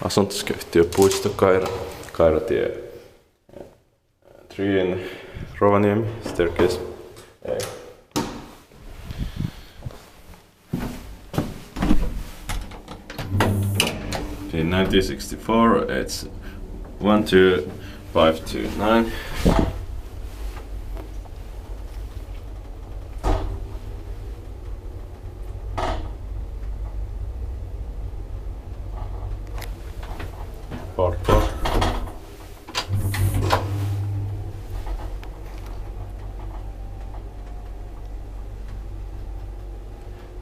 Asuntoskäyttiö Puisto Kairatie. 3 in Rovaniemi, staircase A. In 1964, it's 12529. Fourth floor.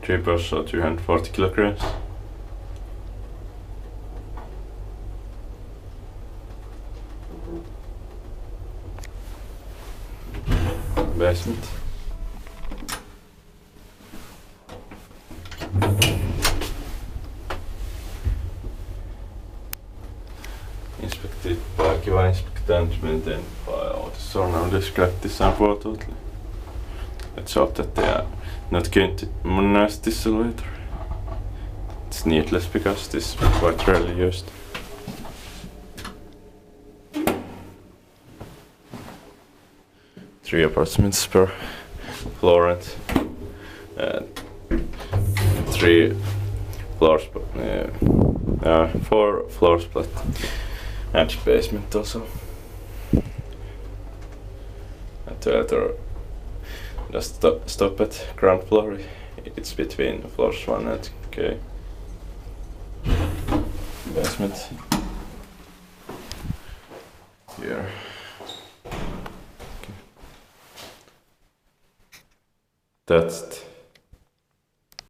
Triple, so 240 kilograms. Basement. Inspected by Kiva inspectant, maintained by all the surrounding described design photos. Let's hope that they are not going to modernize this later. It's needless because this is quite rarely used. Three apartments per floor and 3 floors, 4 floors split and basement also. And the other just stop at ground floor. It's between floors 1 and K. Basement here. That's